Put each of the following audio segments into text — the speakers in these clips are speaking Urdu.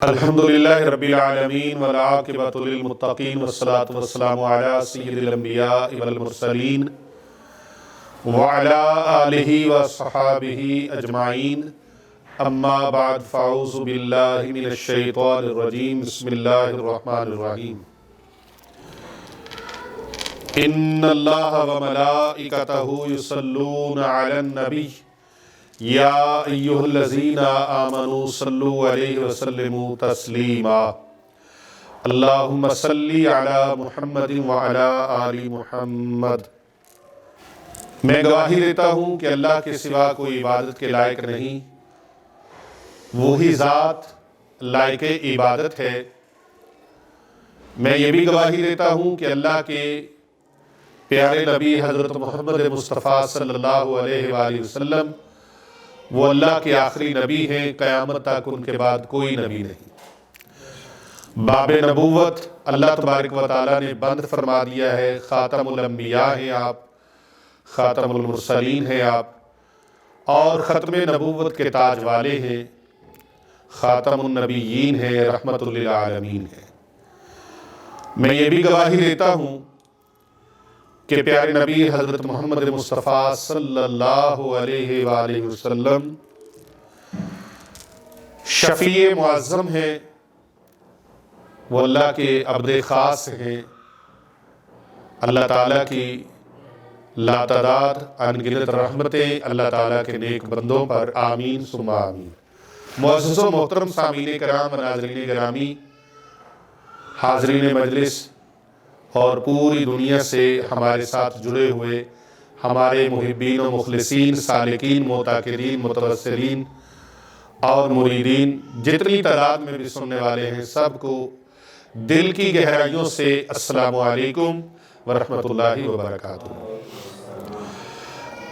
الحمدللہ رب العالمین والعاقبۃ للمتقین والصلاة والسلام علی سید الانبیاء والمرسلین وعلی آلہ وصحابہ اجمعین اما بعد فاعوذ باللہ من الشیطان الرجیم بسم اللہ الرحمن الرحیم ان اللہ وملائکتہ یصلون علی النبی یا ایہا الذین آمنوا صلوا علیہ وسلموا تسلیما اللہم صلی علی محمد وعلی آل محمد۔ میں گواہی دیتا ہوں کہ اللہ کے سوا کوئی عبادت کے لائق نہیں، وہی ذات لائق عبادت ہے۔ میں یہ بھی گواہی دیتا ہوں کہ اللہ کے پیارے نبی حضرت محمد مصطفیٰ صلی اللہ علیہ وآلہ وسلم وہ اللہ کے آخری نبی ہیں، قیامت تک ان کے بعد کوئی نبی نہیں۔ باب نبوت اللہ تبارک و تعالیٰ نے بند فرما دیا ہے۔ خاتم الانبیاء ہیں آپ، خاتم المرسلین ہیں آپ، اور ختم نبوت کے تاج والے ہیں، خاتم النبیین ہیں، رحمت للعالمین ہیں۔ میں یہ بھی گواہی دیتا ہوں کہ پیارے نبی حضرت محمد مصطفیٰ صلی اللہ علیہ وآلہ وسلم شفیع معظم ہیں، وہ اللہ کے عبد خاص ہیں، اللہ تعالیٰ کی لاتعداد انگنت رحمتیں اللہ تعالیٰ کے نیک بندوں پر آمین ثم آمین۔ معزز و محترم سامعین کرام، ناظرین گرامی، حاضرین مجلس اور پوری دنیا سے ہمارے ساتھ جڑے ہوئے ہمارے محبین و مخلصین، سالکین، معتقدین، متوسلین اور مریدین، جتنی تعداد میں بھی سننے والے ہیں، سب کو دل کی گہرائیوں سے السلام علیکم ورحمۃ اللہ وبرکاتہ۔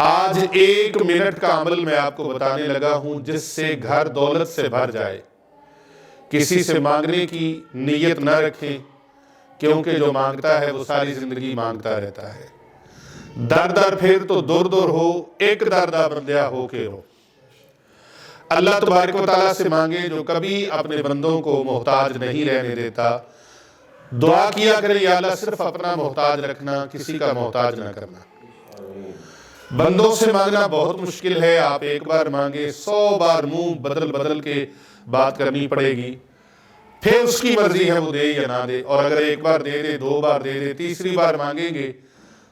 آج 1 منٹ کا عمل میں آپ کو بتانے لگا ہوں جس سے گھر دولت سے بھر جائے۔ کسی سے مانگنے کی نیت نہ رکھیں، کیونکہ جو مانگتا ہے وہ ساری زندگی مانگتا رہتا ہے۔ در در پھر تو دور دور ہو، ایک دردہ بندیا ہو کے رو۔ اللہ تبارک و تعالیٰ سے مانگے جو کبھی اپنے بندوں کو محتاج نہیں رہنے دیتا۔ دعا کیا کرے یا اللہ صرف اپنا محتاج رکھنا، کسی کا محتاج نہ کرنا۔ بندوں سے مانگنا بہت مشکل ہے، آپ ایک بار مانگے 100 بار منہ بدل بدل کے بات کرنی پڑے گی، پھر اس کی مرضی ہے وہ دے یا نہ دے، اور اگر ایک بار دے دے، 2 بار دے دے، تیسری بار مانگیں گے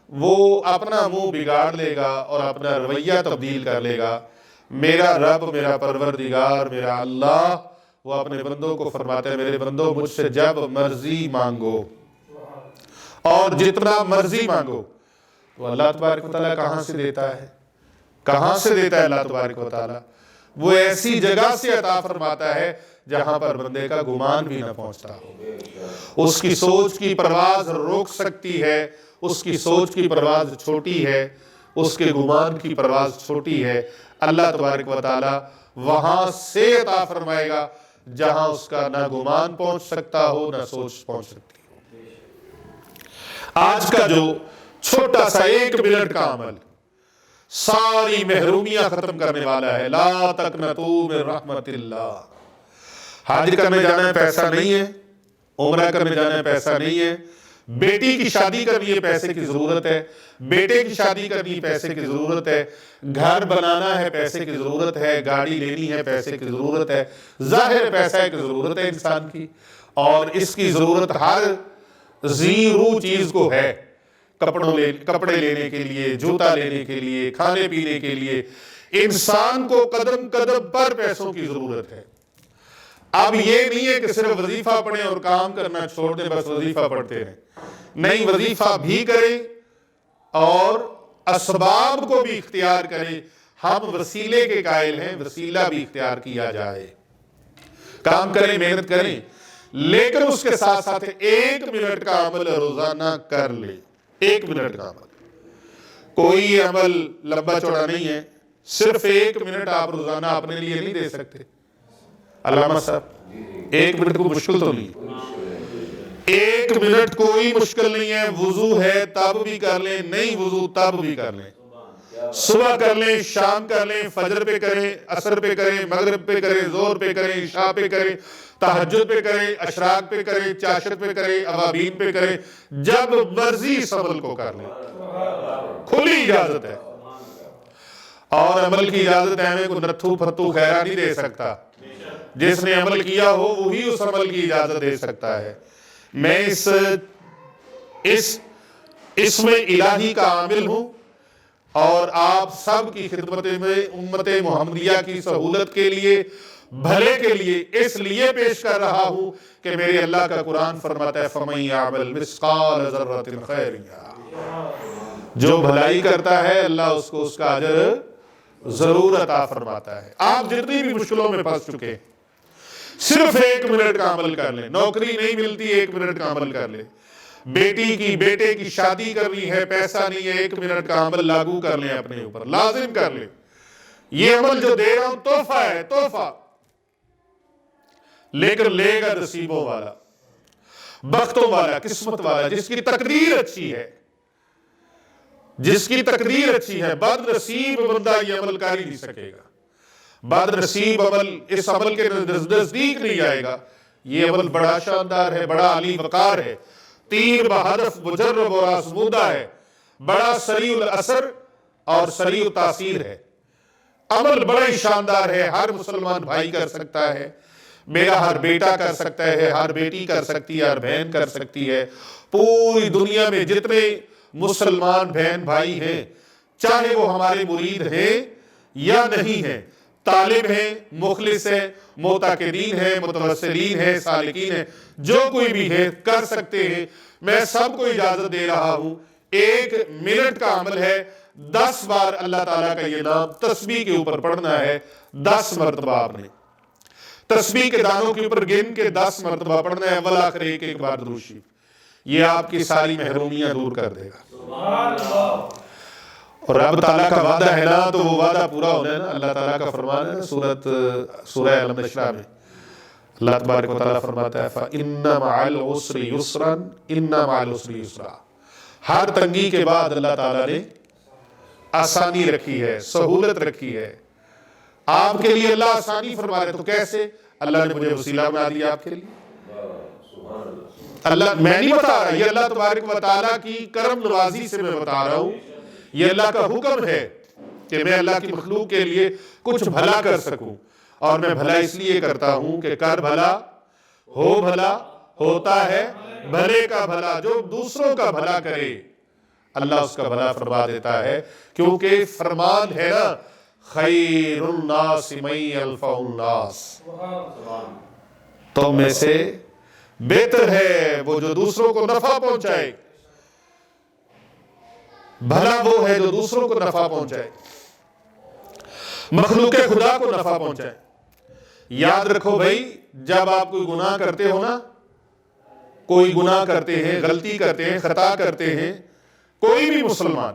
وہ اپنا منہ بگاڑ لے گا اور اپنا رویہ تبدیل کر لے گا۔ میرا رب، میرا پروردگار، میرا اللہ وہ اپنے بندوں کو فرماتے ہیں، میرے بندوں مجھ سے جب مرضی مانگو اور جتنا مرضی مانگو۔ تو اللہ تبارک و تعالیٰ کہاں سے دیتا ہے؟ کہاں سے دیتا ہے اللہ تبارک و تعالیٰ؟ وہ ایسی جگہ سے عطا فرماتا ہے جہاں پر بندے کا گمان بھی نہ پہنچتا ہو۔ اس کی سوچ کی پرواز روک سکتی ہے، اس کی سوچ کی پرواز چھوٹی ہے، اس کے گمان کی پرواز چھوٹی ہے۔ اللہ تبارک و تعالیٰ وہاں سے عطا فرمائے گا جہاں اس کا نہ گمان پہنچ سکتا ہو، نہ سوچ پہنچ سکتی ہو۔ آج کا جو چھوٹا سا 1 منٹ کا عمل ساری محرومیاں ختم کرنے والا ہے۔ لا تقنطوا من رحمت اللہ۔ حج کرنے جانا ہے، پیسہ نہیں ہے، عمرہ کرنے جانا ہے، پیسہ نہیں ہے، بیٹی کی شادی کرنی ہے، پیسے کی ضرورت ہے، بیٹے کی شادی کرنی ہے، پیسے کی ضرورت ہے، گھر بنانا ہے، پیسے کی ضرورت ہے، گاڑی لینی ہے، پیسے کی ضرورت ہے۔ ظاہر پیسہ کی ضرورت ہے انسان کی، اور اس کی ضرورت ہر زیرو چیز کو ہے۔ کپڑے لینے کے لیے، جوتا لینے کے لیے، کھانے پینے کے لیے، انسان کو قدم قدم پر پیسوں کی ضرورت ہے۔ اب یہ نہیں ہے کہ صرف وظیفہ پڑھیں اور کام کرنا چھوڑ دیں، بس وظیفہ پڑھتے ہیں۔ نہیں، وظیفہ بھی کریں اور اسباب کو بھی اختیار کریں۔ ہم وسیلے کے قائل ہیں، وسیلہ بھی اختیار کیا جائے۔ کام کریں، محنت کریں، لیکن اس کے ساتھ ساتھ 1 منٹ کا عمل روزانہ کر لیں۔ 1 منٹ کا عمل، کوئی عمل لمبا چوڑا نہیں ہے، صرف 1 منٹ آپ روزانہ اپنے لیے نہیں دے سکتے۔ علامہ صاحب 1 منٹ کو مشکل تو نہیں، 1 منٹ کوئی مشکل نہیں ہے۔ وضو ہے تب بھی کر لیں، نہیں وضو تب بھی کر لیں، صبح کر لیں، شام کر لیں، فجر پہ کریں، عصر پہ کریں، مغرب پہ کریں، ظہر پہ کریں، عشاء پہ کریں، تہجد پہ کرے، اشراق پہ کرے، چاشت پہ کرے، اوابین پہ کرے، جب مرضی اس عمل کو کر لے، کھلی اجازت ہے۔ اور عمل کی اجازت ہے، ہمیں کوئی نتھو پھتو خیرہ نہیں دے سکتا۔ جس نے عمل کیا ہو وہی اس عمل کی اجازت دے سکتا ہے۔ میں اس میں الہی کا عامل ہوں، اور آپ سب کی خدمت میں امت محمدیہ کی سہولت کے لیے، بھلے کے لیے اس لیے پیش کر رہا ہوں کہ میرے اللہ کا قرآن فرماتا ہے فَمَن يَعْمَلْ مِثْقَالَ ذَرَّةٍ خَيْرًا يَرَهُ، جو بھلائی کرتا ہے اللہ اس کو اس کا اجر ضرور عطا فرماتا ہے۔ آپ جتنی بھی مشکلوں میں پھنس چکے، صرف 1 منٹ کا عمل کر لیں۔ نوکری نہیں ملتی، 1 منٹ کا عمل کر لیں۔ بیٹے کی شادی کرنی ہے، پیسہ نہیں ہے، 1 منٹ کا عمل لاگو کر لیں، اپنے اوپر لازم کر لیں۔ یہ عمل جو دے رہا ہوں تحفہ ہے، تحفہ، لیکن لے گا نصیبوں والا، بختوں والا، قسمت والا، جس کی تقدیر اچھی ہے، جس کی تقدیر اچھی ہے۔ بد نصیب بندہ یہ عمل کر ہی نہیں سکے گا، بد نصیب عمل اس عمل کے نزدیک نہیں آئے گا۔ یہ عمل بڑا شاندار ہے، بڑا علی وقار ہے، تیر بہدف مجرب اور آزمودہ ہے، بڑا سریع الاثر اور سریع تاثیر ہے۔ عمل بڑا ہی شاندار ہے، ہر مسلمان بھائی کر سکتا ہے، میرا ہر بیٹا کر سکتا ہے، ہر بیٹی کر سکتی ہے، ہر بہن کر سکتی ہے۔ پوری دنیا میں جتنے مسلمان بہن بھائی ہیں، چاہے وہ ہمارے مرید ہیں یا نہیں ہیں، طالب ہیں، مخلص ہیں، معتقدین ہیں، متوسلین ہیں، سالکین ہیں، جو کوئی بھی ہے کر سکتے ہیں۔ میں سب کو اجازت دے رہا ہوں، 1 منٹ کا عمل ہے، 10 بار اللہ تعالیٰ کا یہ نام تسبیح کے اوپر پڑھنا ہے، 10 مرتبہ آپ نے تسبیح کے دانوں کے اوپر گن کے 10 مرتبہ پڑھنا ہے، والآخر ایک بار درود شریف۔ یہ آپ کی ساری محرومیاں دور کر دے گا۔ اور رب تعالیٰ کا وعدہ ہے نا، تو وہ وعدہ پورا ہونا ہے نا۔ اللہ تعالیٰ کا فرمان ہے سورہ علم نشرہ میں، اللہ تبارک و تعالیٰ فرماتا ہے فَإِنَّ مَعَ الْعُسْرِ يُسْرًا إِنَّ مَعَ الْعُسْرِ يُسْرًا۔ ہر تنگی کے بعد اللہ تعالیٰ نے آسانی رکھی ہے، سہولت رکھی ہے آپ کے لیے۔ اللہ آسانی فرما رہے، تو کیسے؟ اللہ نے مجھے وسیلہ بنا دیا آپ کے لیے۔ اللہ میں نہیں بتا رہا، یہ اللہ تبارک و تعالیٰ کی کرم نوازی سے میں بتا رہا ہوں۔ یہ اللہ کا حکم ہے کہ میں اللہ کی مخلوق کے لیے کچھ بھلا کر سکوں، اور میں بھلا اس لیے کرتا ہوں کہ کر بھلا ہو بھلا، ہوتا ہے بھلے کا بھلا۔ جو دوسروں کا بھلا کرے اللہ اس کا بھلا فرما دیتا ہے، کیونکہ فرمان ہے نا خیر الناس من ينفع الناس، تم میں سے بہتر ہے وہ جو دوسروں کو نفع پہنچائے، بھلا وہ ہے جو دوسروں کو نفع پہنچائے، مخلوق خدا کو نفع پہنچائے۔ یاد رکھو بھائی، جب آپ کوئی گناہ کرتے ہو نا، کوئی گناہ کرتے ہیں، غلطی کرتے ہیں، خطا کرتے ہیں، کوئی بھی مسلمان،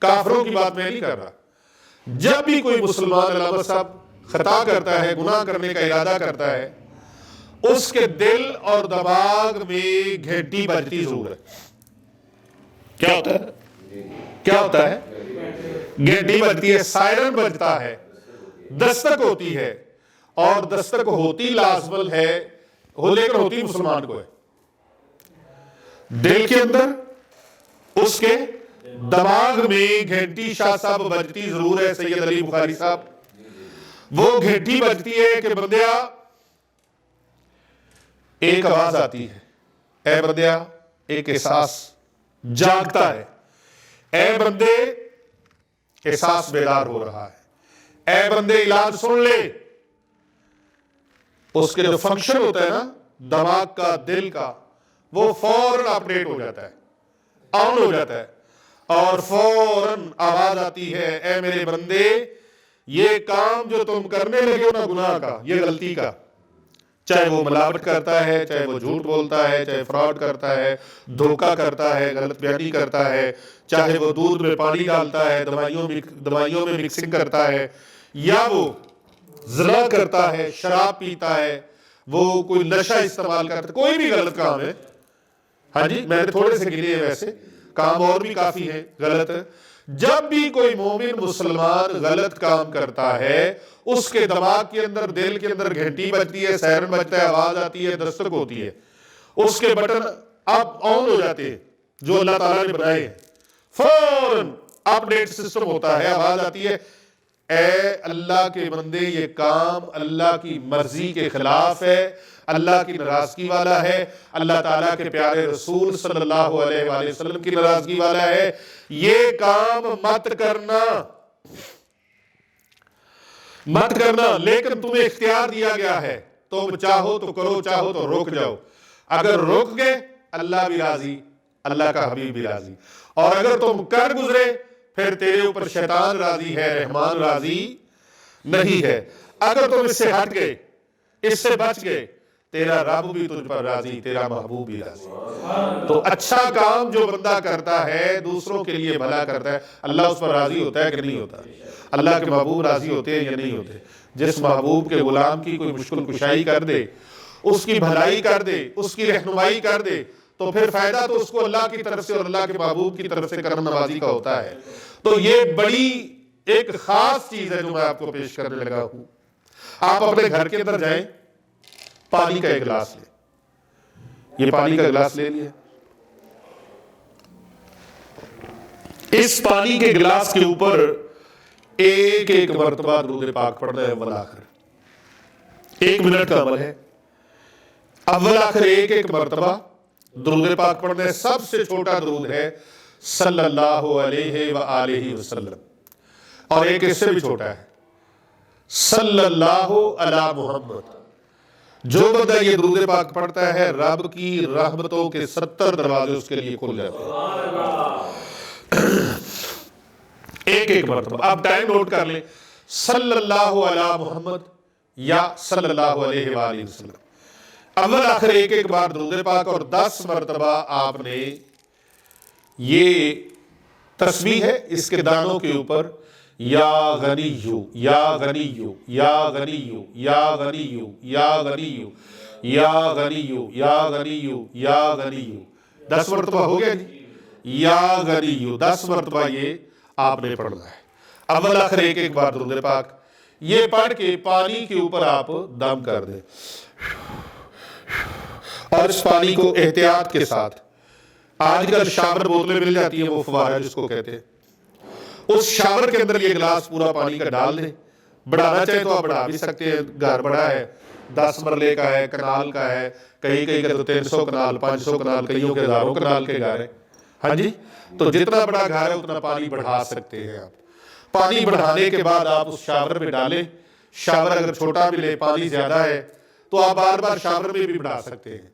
کافروں کی بات میں نہیں کر رہا، جب بھی کوئی مسلمان علامہ صاحب خطا کرتا ہے، گناہ کرنے کا ارادہ کرتا ہے، اس کے دل اور دماغ میں گھنٹی بجتی ضرور ہے۔ کیا ہوتا ہے؟ کیا ہوتا ہے؟ گھنٹی بجتی ہے، سائرن بجتا ہے، دستک ہوتی ہے، اور دستک ہوتی لازمل ہے، لیکن ہوتی مسلمان کو ہے۔ دل کے اندر اس کے دماغ میں گھنٹی شاہ صاحب بجتی ضرور ہے، سید علی بخاری صاحب، وہ گھنٹی بجتی ہے کہ بندیا، ایک آواز آتی ہے، اے بندیا، ایک احساس جاگتا ہے، اے بندے احساس بیدار ہو رہا ہے، اے بندے علاج سن لے۔ اس کے جو فنکشن ہوتا ہے نا دماغ کا، دل کا، وہ فوراً اپڈیٹ ہو جاتا ہے، آن ہو جاتا ہے، اور فوراً آواز آتی ہے، اے میرے بندے، یہ کام جو تم کرنے لگے ہو نا گناہ کا، یہ غلطی کا، چاہے وہ ملاوٹ کرتا ہے، چاہے وہ جھوٹ بولتا ہے، چاہے فراڈ کرتا ہے، دھوکہ کرتا ہے، غلط بیانی کرتا ہے، چاہے وہ دودھ میں پانی ڈالتا ہے، دوائیوں میں مکسنگ کرتا ہے، یا وہ زنا کرتا ہے، شراب پیتا ہے، وہ کوئی نشہ استعمال کرتا ہے، کوئی بھی غلط کام ہے۔ ہاں جی، میں نے تھوڑے سے گنے ہیں، ویسے کام اور بھی کافی ہیں غلط، جب بھی کوئی مومن مسلمان غلط کام کرتا ہے اس کے دماغ کے اندر دل کے اندر گھنٹی بجتی ہے, سائرن بجتا ہے, آواز آتی ہے, دستک ہوتی ہے, اس کے بٹن اب آن ہو جاتے ہیں جو اللہ تعالیٰ نے بنائے ہیں, فوراً اپڈیٹ سسٹم ہوتا ہے, آواز آتی ہے اے اللہ کے بندے یہ کام اللہ کی مرضی کے خلاف ہے, اللہ کی ناراضگی والا ہے, اللہ تعالیٰ کے پیارے رسول صلی اللہ علیہ وآلہ وسلم کی ناراضگی والا ہے, یہ کام مت کرنا, مت کرنا. لیکن تمہیں اختیار دیا گیا ہے, تم چاہو تو کرو, چاہو تو روک جاؤ. اگر روک گئے اللہ بھی راضی, اللہ کا حبیب بھی راضی, اور اگر تم کر گزرے پھر تیرے اوپر شیطان راضی ہے, رحمان راضی نہیں ہے. اگر تم اس سے ہٹ گئے, اس سے بچ گئے, تیرا رب بھی تجھ پر راضی, تیرا محبوب بھی راضی. تو اچھا کام جو بندہ کرتا ہے دوسروں کے لیے بھلا کرتا ہے, اللہ اس پر راضی ہوتا ہے کہ نہیں ہوتا؟ اللہ کے محبوب راضی ہوتے ہیں یا نہیں ہوتے؟ جس محبوب کے غلام کی کوئی مشکل کشائی کر دے, اس کی بھلائی کر دے, اس کی رہنمائی کر دے, تو پھر فائدہ تو اس کو اللہ کی طرف سے اور اللہ کے محبوب کی طرف سے کرم نوازی کا ہوتا ہے. تو یہ بڑی ایک خاص چیز ہے جو میں آپ کو پیش کرنے لگا ہوں. آپ اپنے گھر کے اندر جائیں, پانی کا ایک گلاس لیں, یہ پانی کا گلاس لے لیا, اس پانی کے گلاس کے اوپر ایک ایک مرتبہ درود پاک پڑھنا ہے اول آخر. 1 منٹ کا عمل ہے, اول آخر ایک ایک مرتبہ درود پاک پڑھنا ہے. سب سے چھوٹا درود ہے صلی اللہ علیہ وآلہ وسلم, اور ایک اس سے بھی چھوٹا ہے صلی اللہ علی محمد. جو بندہ یہ درود پاک پڑھتا ہے رب کی رحمتوں کے 70 دروازے اس کے لیے کھل جاتے ہیں, ایک ایک مرتبہ. آپ ٹائم نوٹ کر لیں, صلی اللہ علی محمد یا صلی اللہ علیہ وآلہ وسلم. اول آخر ایک ایک بار درود پاک, اور 10 مرتبہ آپ نے یہ تسبیح ہے اس کے دانوں کے اوپر یا غنیو یا غنیو یا غنیو یا غنیو یا غنیو یا غنیو یا غنیو یا غنیو 10 مرتبہ ہو گیا جی. یا غنیو 10 مرتبہ یہ آپ نے پڑھنا ہے. اول آخر ایک ایک بار درود پاک. یہ پڑھ کے پانی کے اوپر آپ دم کر دیں, اور اس پانی کو احتیاط کے ساتھ, آج کل شاور بوتلیں مل جاتی ہیں, وہ فوارہ جس کو کہتے ہیں, اس شاور کے اندر یہ گلاس پورا پانی کا ڈال دیں. بڑھانا چاہے تو آپ بڑھا بھی سکتے ہیں, گھر بڑا ہے, 10 مرلے کا ہے, کنال کا ہے, کہیں کہیں کا تو 300 کنال 500 کنال, کئیوں کے ہزاروں کنال کے گھر ہے. ہاں جی, تو جتنا بڑا گھر ہے اتنا پانی بڑھا سکتے ہیں آپ. پانی بڑھانے کے بعد آپ اس شاور میں ڈالیں. شاور اگر چھوٹا ملے, پانی زیادہ ہے تو آپ بار بار شاور میں بھی بڑھا سکتے ہیں.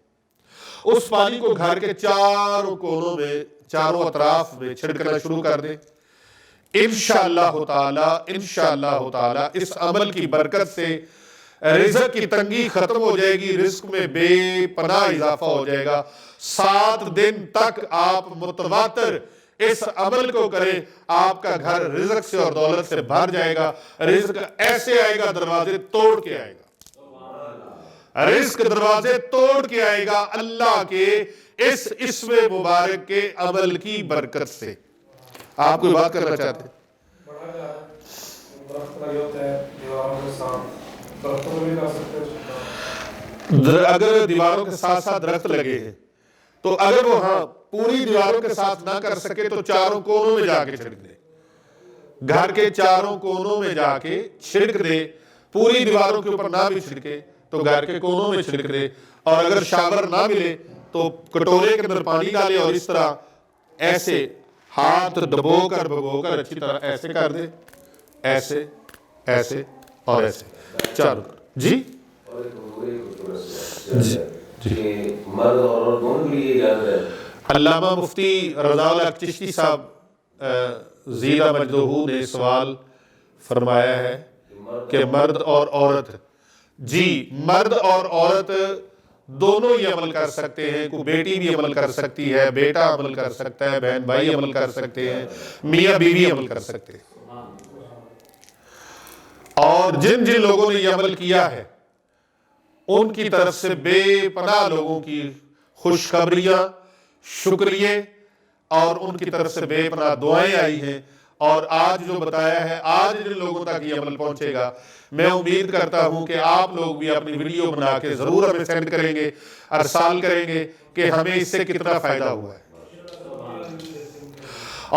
اس پانی کو گھر کے چاروں کونوں میں, چاروں اطراف میں چھڑکنا شروع کر دیں. انشاءاللہ تعالی اس عمل کی برکت سے رزق کی تنگی ختم ہو جائے گی, رزق میں بے پناہ اضافہ ہو جائے گا. 7 دن تک آپ متواتر اس عمل کو کریں, آپ کا گھر رزق سے اور دولت سے بھر جائے گا. رزق ایسے آئے گا, دروازے توڑ کے آئے گا, رزق دروازے توڑ کے آئے گا اللہ کے اس اسم مبارک کے عمل کی برکت سے. آپ کوئی بات کرنا چاہتے ہیں؟ اگر دیواروں کے ساتھ ساتھ درخت لگے ہیں تو اگر وہ پوری دیواروں کے ساتھ نہ کر سکے تو چاروں کونوں میں جا کے چھڑک دے, گھر کے چاروں کونوں میں جا کے چھڑک دے. پوری دیواروں کے اوپر نہ بھی چھڑکے تو گھر کے کونوں میں چھڑک دے. اور اگر شاور نہ ملے تو کٹورے کے اندر پانی ڈالے, اور اس طرح ایسے ہاتھ دبو کر اچھی طرح ایسے کر دے, ایسے ایسے اور ایسے چاروں. جی جی, مرد اور عورت دونوں کے لیے اجازت ہے. علامہ مفتی رضا الحق چشتی صاحب زیدہ مجدہ نے سوال فرمایا ہے کہ مرد اور عورت, جی مرد اور عورت دونوں ہی عمل کر سکتے ہیں. کوئی بیٹی بھی عمل کر سکتی ہے, بیٹا عمل کر سکتا ہے, بہن بھائی عمل کر سکتے ہیں, میاں بیوی عمل کر سکتے ہیں. اور جن جن لوگوں نے یہ عمل کیا ہے ان کی طرف سے بے پناہ لوگوں کی خوشخبریاں, شکریہ, اور ان کی طرف سے بے پناہ دعائیں آئی ہیں. اور آج جو بتایا ہے، آج جن لوگوں تک یہ عمل پہنچے گا، میں امید کرتا ہوں کہ آپ لوگ بھی اپنی ویڈیو بنا کے ضرور ہمیں سینڈ کریں گے، ارسال کریں گے کہ ہمیں اس سے کتنا فائدہ ہوا ہے۔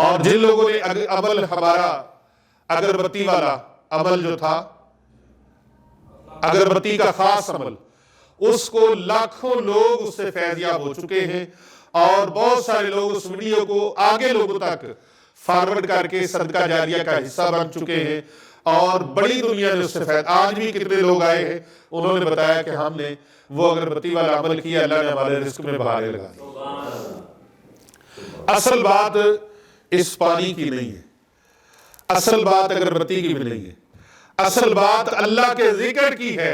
اور جن لوگوں نے عمل ہمارا اگربتی والا عمل جو تھا، اگربتی کا خاص عمل، اس کو لاکھوں لوگ اس سے فیض یاب ہو چکے ہیں، اور بہت سارے لوگ اس ویڈیو کو آگے لوگوں تک فارورڈ کر کے صدقہ جاریہ کا حصہ بن چکے ہیں، اور بڑی دنیا نے اس سے فیض۔ آج بھی کتنے لوگ آئے ہیں، انہوں نے بتایا کہ ہم نے وہ اگربتی والا عمل کیا، اللہ نے ہمارے رزق میں بہاریں لگا دی۔ اصل بات اس پانی کی نہیں ہے، اصل بات اگربتی کی بھی نہیں ہے، اصل بات اللہ کے ذکر کی ہے،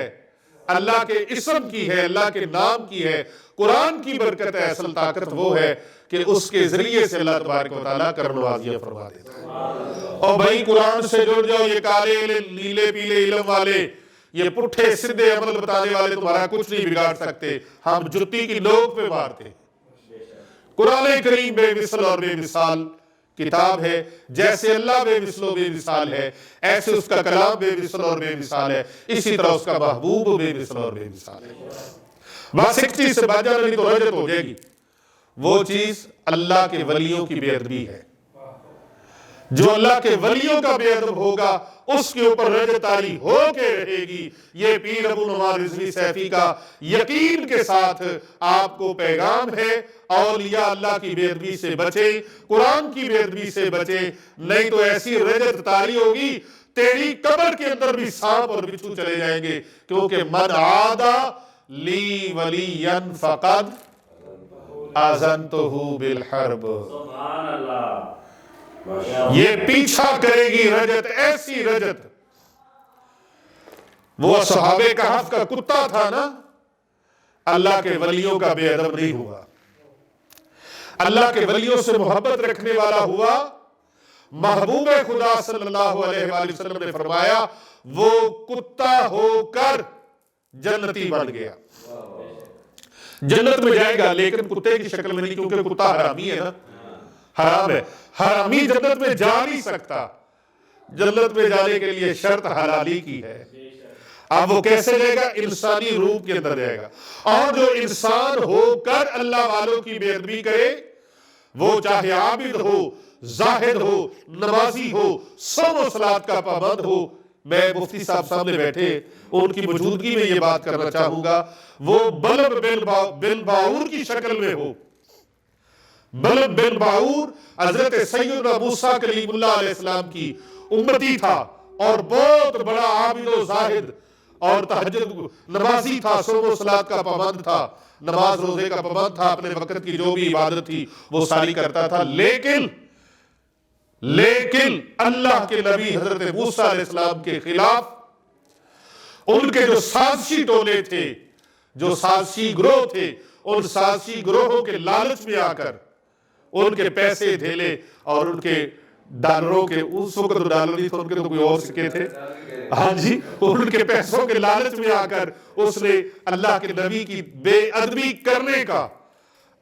اللہ کے اسم کی ہے، اللہ کے نام کی ہے، قرآن کی برکت ہے۔ اصل طاقت وہ ہے کہ اس کے ذریعے سے اللہ تبارک و تعالیٰ کرم نوازیاں فرما دیتا ہے۔ اور بھائی قرآن سے جڑ جاؤ، یہ کالے نیلے پیلے علم والے، یہ پٹھے سدھے عمل بتانے والے تمہارا کچھ نہیں بگاڑ سکتے، ہم جتی کی نوک پہ مارتے۔ قرآن کریم بے مثل اور بے مثال کتاب ہے، جیسے اللہ بے مثل و بے مثال ہے، ایسے اس کا کلام بے مثل اور بے مثال ہے، اسی طرح اس کا محبوب بے مثل اور بے مثال ہے۔ بس ایک چیز سے بچ جانا نہیں تو رجت ہو جائے گی، وہ چیز اللہ کے ولیوں کی بے ادبی ہے۔ جو اللہ کے ولیوں کا بے ادب ہوگا اس کے اوپر رجت عالی ہو کے رہے گی۔ یہ پیر ابو نعمان رضوی سیفی کا یقین کے ساتھ آپ کو پیغام ہے، اولیاء اللہ کی بے ادبی سے بچے، قرآن کی بے ادبی سے بچے، نہیں تو ایسی رجت تاری ہوگی تیری قبر کے اندر بھی سانپ اور بچھو چلے جائیں گے، کیونکہ من عادہ لی ولیا فقد آذنتہ بالحرب۔ سبحان اللہ۔ یہ پیچھا کرے گی رجت، ایسی رجت۔ وہ صحابہ کہف کا کتا تھا نا، اللہ کے ولیوں کا بے ادب نہیں ہوا، اللہ کے ولیوں سے محبت رکھنے والا ہوا۔ محبوب خدا صلی اللہ علیہ وآلہ وسلم نے فرمایا وہ کتا ہو کر جنتی بن گیا، جنت میں جائے گا لیکن کتے کی شکل میں نہیں، کیونکہ کتا حرامی ہے نا، حرام ہے، حرامی جنت میں جا نہیں سکتا، جنت میں جانے کے لیے شرط حلالی کی ہے۔ اب وہ کیسے جائے گا؟ انسانی روپ کے اندر جائے گا۔ اور جو انسان ہو کر اللہ والوں کی بے ادبی کرے، وہ چاہے عابد ہو، زاہد ہو، نمازی ہو، صوم و صلاۃ کا پابند ہو۔ میں مفتی صاحب سامنے بیٹھے ان کی موجودگی میں یہ بات کرنا چاہوں گا، وہ بلب بن باعور کی شکل میں ہو۔ بلب بن باعور حضرت سیدنا موسیٰ کلیم اللہ علیہ السلام کی امتی تھا، اور بہت بڑا عابد و زاہد اور تہجد نمازی تھا، صوم و صلاۃ کا پابند تھا، نماز روزے کا پابند تھا، اپنے وقت کی جو بھی عبادت تھی وہ ساری کرتا تھا۔ لیکن اللہ کے نبی حضرت موسیٰ علیہ السلام کے خلاف ان کے جو سازشی ٹولے تھے، جو سازشی گروہ تھے، ان سازشی گروہوں کے لالچ میں آ کر ان کے پیسے دھیلے اور ان کے ڈالروں کے، اس وقت ڈالر نہیں تھا، ان کے تو کوئی اور سکے تھے، ہاں جی، ان کے پیسوں کے لالچ میں آ کر اس نے اللہ کے نبی کی بے ادبی کرنے کا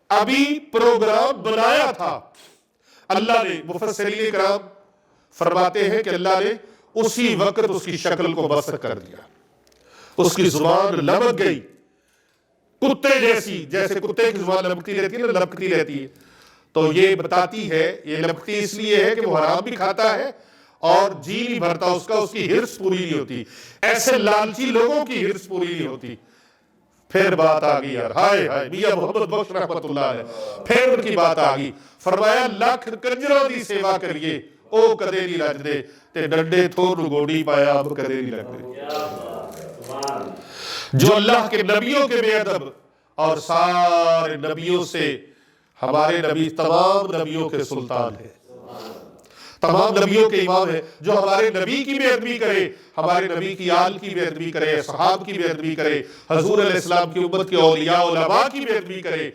ابھی پروگرام بنایا تھا۔ اللہ نے، مفسرین کرام فرماتے ہیں کہ اللہ نے اسی وقت اس کی شکل کو مسخ کر دیا، اس کی زبان لمک گئی کتے جیسی، جیسے کتے کی زبان لمکتی رہتی ہے نا، لمکتی رہتی ہے، تو یہ بتاتی ہے، یہ لمکتی اس لیے ہے کہ وہ حرام بھی کھاتا ہے اور جی نہیں بھرتا اس کا، اس کی ہرس پوری نہیں ہوتی، ایسے لالچی لوگوں کی ہرس پوری نہیں ہوتی۔ پھر بات آگئی یار، ہائے ہائے، میاں محمد بخش رحمت اللہ علیہ، پھر ان کی بات آگئی، فرمایا لاکھ کنجروں دی سیوا کریے او کدے نہیں لج دے، تے ڈنڈے تھور گوڑی پایا اب کدے نہیں لگ دے۔ جو اللہ کے نبیوں کے بے ادب، اور سارے نبیوں سے ہمارے نبی تمام نبیوں کے سلطان ہے، تمام نبیوں کے امام ہے، جو ہمارے نبی کی بے ادبی کرے، ہمارے نبی کی آل کی بے ادبی کرے، صحاب کی بے ادبی کرے، حضور علیہ السلام کی امت کے اولیاء علماء کی بے ادبی کرے،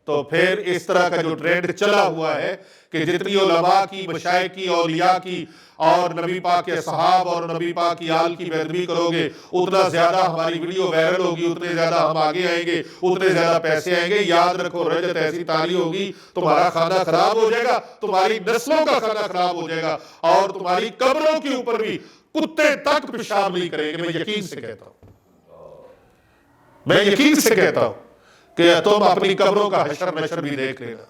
تو پھر اس طرح کا جو ٹرینڈ چلا ہوا ہے کہ جتنی علماء کی، مشائخ کی، اولیاء کی اور نبی پاک کے صحاب اور نبی پاک کی آل کی بےادبی کرو گے، اتنا زیادہ ہماری ویڈیو وائرل ہوگی، اتنے زیادہ ہم آگے آئیں گے، اتنے زیادہ پیسے آئیں گے۔ یاد رکھو، رجت ایسی تالی ہوگی تمہارا کھانا خراب ہو جائے گا، تمہاری نسلوں کا کھانا خراب ہو جائے گا، اور تمہاری قبروں کے اوپر بھی کتے تک پیشاب نہیں کریں گے۔ میں یقین سے کہتا ہوں، میں یقین سے کہتا ہوں کہ تم اپنی قبروں کا حشر نشر بھی دیکھ لینا۔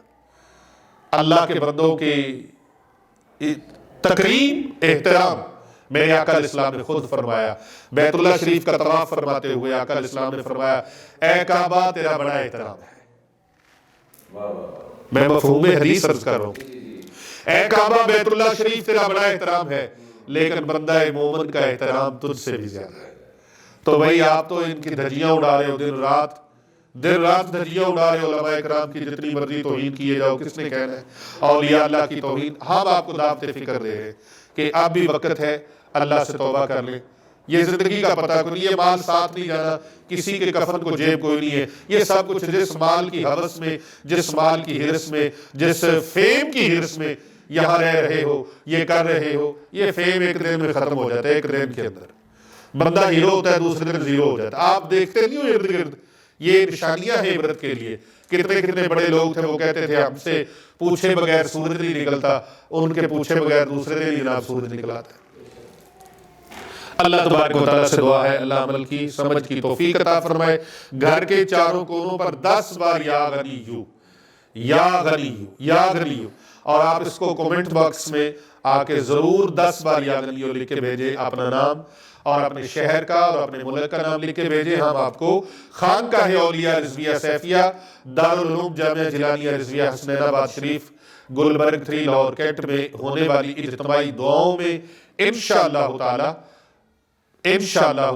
اللہ کے بندوں کے تکریم، احترام، میرے آقا علیہ السلام نے خود فرمایا، بیت اللہ شریف کا طواف فرماتے ہوئے آقا علیہ السلام نے فرمایا، اے کعبہ تیرا بڑا احترام ہے۔ میں مفہوم حدیث عرض کر رہا ہوں، اے کعبہ بیت اللہ شریف تیرا بڑا احترام ہے، لیکن بندہ مومن کا احترام تجھ سے بھی زیادہ ہے۔ تو بھئی آپ تو ان کی دھجیاں اڑا رہے ہو، دن رات دھجیاں اڑا رہے ہو، علماء کرام کی جتنی مرضی توہین کیے جاؤ، کس نے کہنا ہے؟ اولیاء اللہ کی توہین۔ ہم آپ کو دعوت فکر دے رہے ہیں کہ اب بھی وقت ہے، اللہ سے توبہ کر لیں۔ یہ زندگی کا پتہ کوئی نہیں، یہ مال ساتھ نہیں جانا، کسی کے کفن کو جیب کوئی نہیں ہے۔ یہ سب کچھ جس مال کی حوث میں، جس مال کی ہرس میں، جس فیم کی ہرس میں یہاں رہ رہے ہو، یہ کر رہے ہو، یہ فیم ایک دن میں ختم ہو جاتا ہے۔ ایک دن کے اندر بندہ ہیرو ہوتا ہے، دوسرے دن زیرو ہو جاتا ہے۔ آپ دیکھتے نہیں ہو ارد گرد، یہ نشانیاں ہیں عبرت کے لیے۔ کتنے بڑے لوگ تھے، وہ کہتے تھے ہم سے پوچھے بغیر سورج نہیں نکلتا، ان کے پوچھے بغیر دوسرے دن ہی جناب سورج نکل آتا ہے۔ اللہ تبارک و تعالیٰ سے دعا ہے اللہ عمل کی، سمجھ کی توفیق عطا فرمائے۔ گھر کے چاروں کونوں پر 10 بار یا غنیو، یا غنیو، یا غنیو، اور آپ اس کو کومنٹ باکس میں آ کے ضرور 10 بار یا غنیو لکھ کے بھیجیں، اپنا نام اور اپنے شہر کا اور اپنے ملک کا نام لکھ کے بھیجیں۔ ہم آپ کو خانقاہ اولیاء رضویہ سیفیہ، دارالعلوم جامعہ جلانیہ رضویہ حسنین آباد شریف، گلبرگ 3 لاہور کینٹ میں ہونے والی اجتماعی دعاؤں میں انشاءاللہ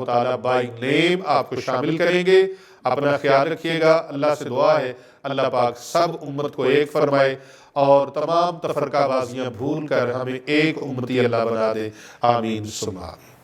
تعالی بائی نیم آپ کو شامل کریں گے۔ اپنا خیال رکھیے گا، اللہ سے دعا ہے اللہ پاک سب امت کو ایک فرمائے اور تمام تفرقہ بازیاں بھول کر ہمیں ایک امتی اللہ بنا دے۔ آمین ثم آمین۔